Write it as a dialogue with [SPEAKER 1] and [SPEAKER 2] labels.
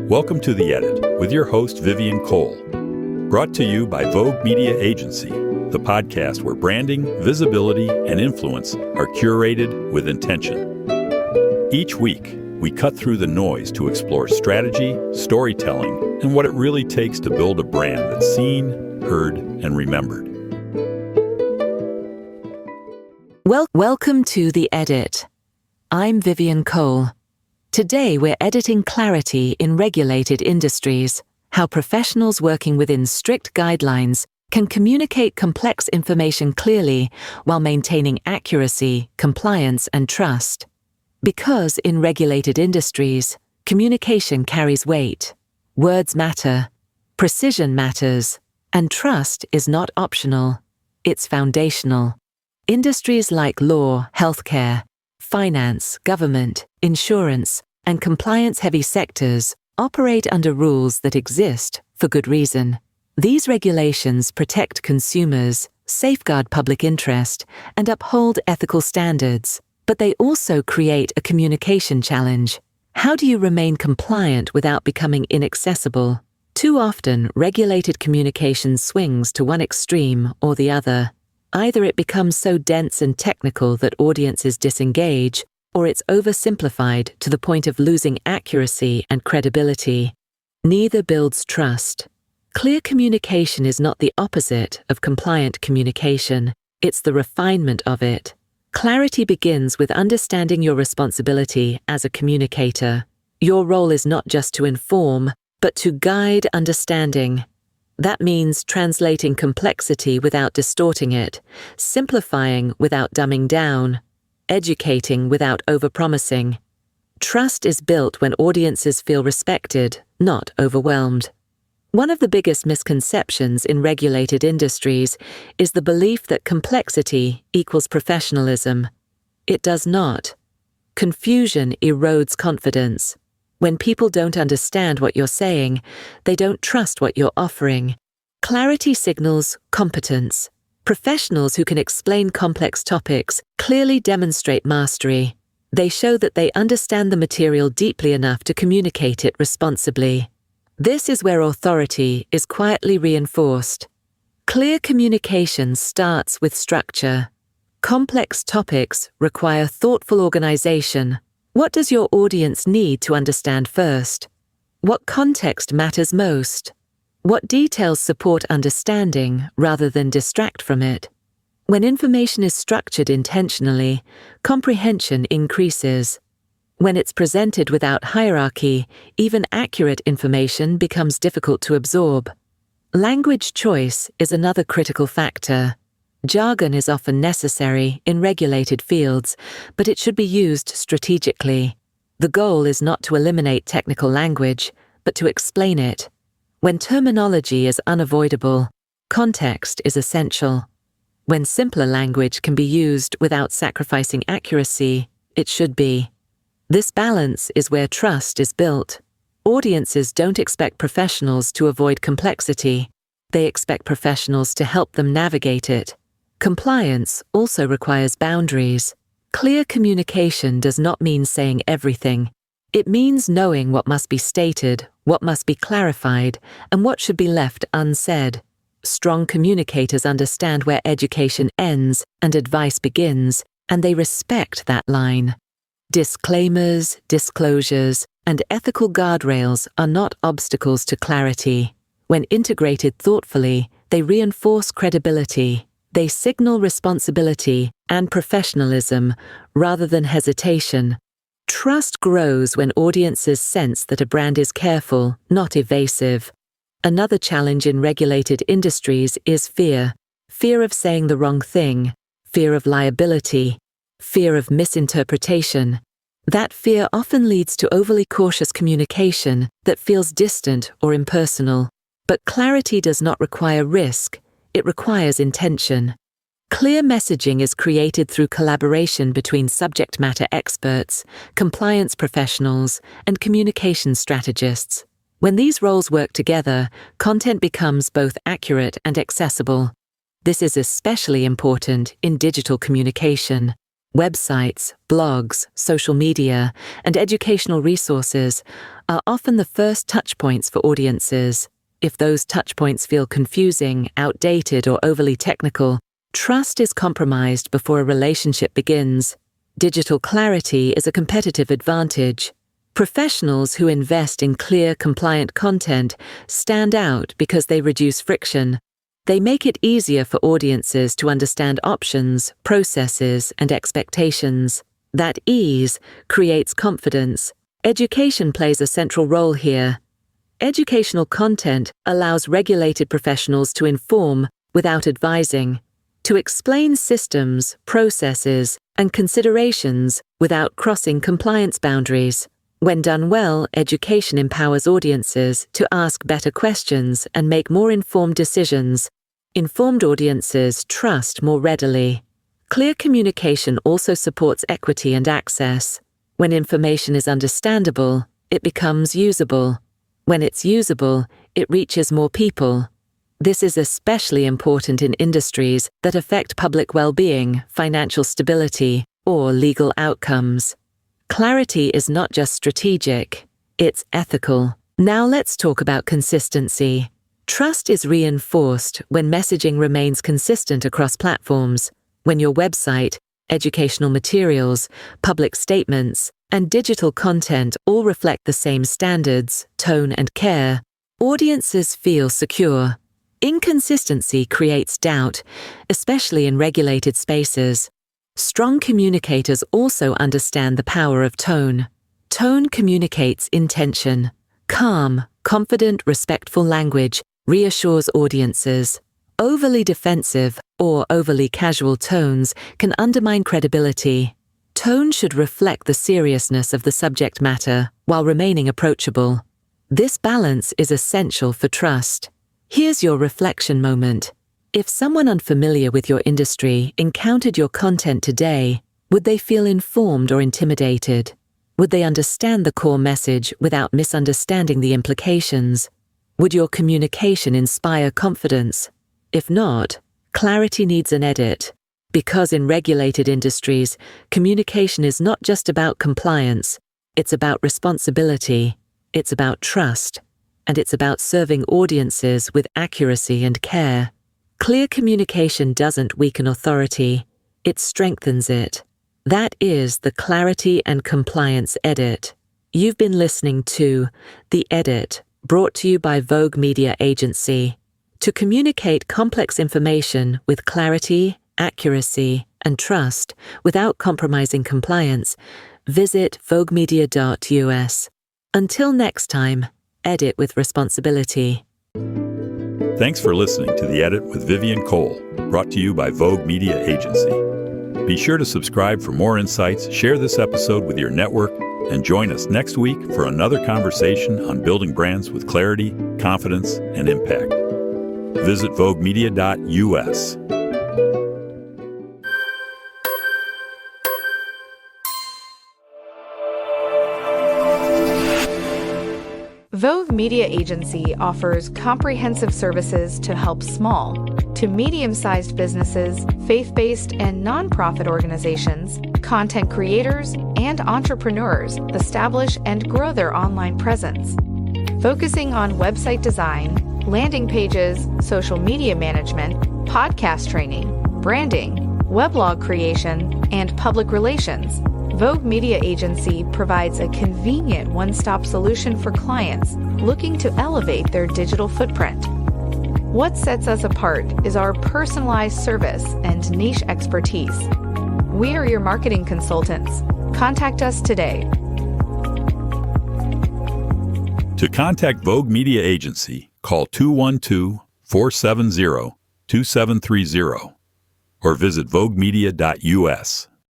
[SPEAKER 1] Welcome to The Edit with your host, Vivian Cole. Brought to you by Vogue Media Agency, the podcast where branding, visibility, and influence are curated with intention. Each week, we cut through the noise to explore strategy, storytelling, and what it really takes to build a brand that's seen, heard, and remembered.
[SPEAKER 2] Welcome to The Edit. I'm Vivian Cole. Today we're editing clarity in regulated industries, how professionals working within strict guidelines can communicate complex information clearly while maintaining accuracy, compliance, and trust. Because in regulated industries, communication carries weight, words matter, precision matters, and trust is not optional, it's foundational. Industries like law, healthcare, finance, government, insurance, and compliance-heavy sectors operate under rules that exist for good reason. These regulations protect consumers, safeguard public interest, and uphold ethical standards, but they also create a communication challenge. How do you remain compliant without becoming inaccessible? Too often, regulated communication swings to one extreme or the other. Either it becomes so dense and technical that audiences disengage, or it's oversimplified to the point of losing accuracy and credibility. Neither builds trust. Clear communication is not the opposite of compliant communication, it's the refinement of it. Clarity begins with understanding your responsibility as a communicator. Your role is not just to inform, but to guide understanding. That means translating complexity without distorting it, simplifying without dumbing down, educating without overpromising. Trust is built when audiences feel respected, not overwhelmed. One of the biggest misconceptions in regulated industries is the belief that complexity equals professionalism. It does not. Confusion erodes confidence. When people don't understand what you're saying, they don't trust what you're offering. Clarity signals competence. Professionals who can explain complex topics clearly demonstrate mastery. They show that they understand the material deeply enough to communicate it responsibly. This is where authority is quietly reinforced. Clear communication starts with structure. Complex topics require thoughtful organization. What does your audience need to understand first? What context matters most? What details support understanding rather than distract from it? When information is structured intentionally, comprehension increases. When it's presented without hierarchy, even accurate information becomes difficult to absorb. Language choice is another critical factor. Jargon is often necessary in regulated fields, but it should be used strategically. The goal is not to eliminate technical language, but to explain it. When terminology is unavoidable, context is essential. When simpler language can be used without sacrificing accuracy, it should be. This balance is where trust is built. Audiences don't expect professionals to avoid complexity. They expect professionals to help them navigate it. Compliance also requires boundaries. Clear communication does not mean saying everything. It means knowing what must be stated, what must be clarified, and what should be left unsaid. Strong communicators understand where education ends and advice begins, and they respect that line. Disclaimers, disclosures, and ethical guardrails are not obstacles to clarity. When integrated thoughtfully, they reinforce credibility. They signal responsibility and professionalism rather than hesitation. Trust grows when audiences sense that a brand is careful, not evasive. Another challenge in regulated industries is fear. Fear of saying the wrong thing, fear of liability, fear of misinterpretation. That fear often leads to overly cautious communication that feels distant or impersonal. But clarity does not require risk. It requires intention. Clear messaging is created through collaboration between subject matter experts, compliance professionals, and communication strategists. When these roles work together, content becomes both accurate and accessible. This is especially important in digital communication. Websites, blogs, social media, and educational resources are often the first touchpoints for audiences. If those touchpoints feel confusing, outdated, or overly technical, trust is compromised before a relationship begins. Digital clarity is a competitive advantage. Professionals who invest in clear, compliant content stand out because they reduce friction. They make it easier for audiences to understand options, processes, and expectations. That ease creates confidence. Education plays a central role here. Educational content allows regulated professionals to inform without advising, to explain systems, processes, and considerations without crossing compliance boundaries. When done well, education empowers audiences to ask better questions and make more informed decisions. Informed audiences trust more readily. Clear communication also supports equity and access. When information is understandable, it becomes usable. When it's usable, it reaches more people. This is especially important in industries that affect public well-being, financial stability, or legal outcomes. Clarity is not just strategic, it's ethical. Now let's talk about consistency. Trust is reinforced when messaging remains consistent across platforms. When your website, educational materials, public statements, and digital content all reflect the same standards, tone, and care, audiences feel secure. Inconsistency creates doubt, especially in regulated spaces. Strong communicators also understand the power of tone. Tone communicates intention. Calm, confident, respectful language reassures audiences. Overly defensive or overly casual tones can undermine credibility. Tone should reflect the seriousness of the subject matter while remaining approachable. This balance is essential for trust. Here's your reflection moment. If someone unfamiliar with your industry encountered your content today, would they feel informed or intimidated? Would they understand the core message without misunderstanding the implications? Would your communication inspire confidence? If not, clarity needs an edit. Because in regulated industries, communication is not just about compliance, it's about responsibility, it's about trust, and it's about serving audiences with accuracy and care. Clear communication doesn't weaken authority, it strengthens it. That is the Clarity and Compliance Edit. You've been listening to The Edit, brought to you by Vogue Media Agency. To communicate complex information with clarity, accuracy, and trust without compromising compliance, visit voguemedia.us. Until next time, edit with responsibility.
[SPEAKER 1] Thanks for listening to The Edit with Vivian Cole, brought to you by Vogue Media Agency. Be sure to subscribe for more insights, share this episode with your network, and join us next week for another conversation on building brands with clarity, confidence, and impact. Visit voguemedia.us.
[SPEAKER 3] Vogue Media Agency offers comprehensive services to help small to medium-sized businesses, faith-based and nonprofit organizations, content creators, and entrepreneurs establish and grow their online presence. Focusing on website design, landing pages, social media management, podcast training, branding, weblog creation, and public relations, Vogue Media Agency provides a convenient one-stop solution for clients looking to elevate their digital footprint. What sets us apart is our personalized service and niche expertise. We are your marketing consultants. Contact us today.
[SPEAKER 1] To contact Vogue Media Agency, call 212-470-2730 or visit voguemedia.us.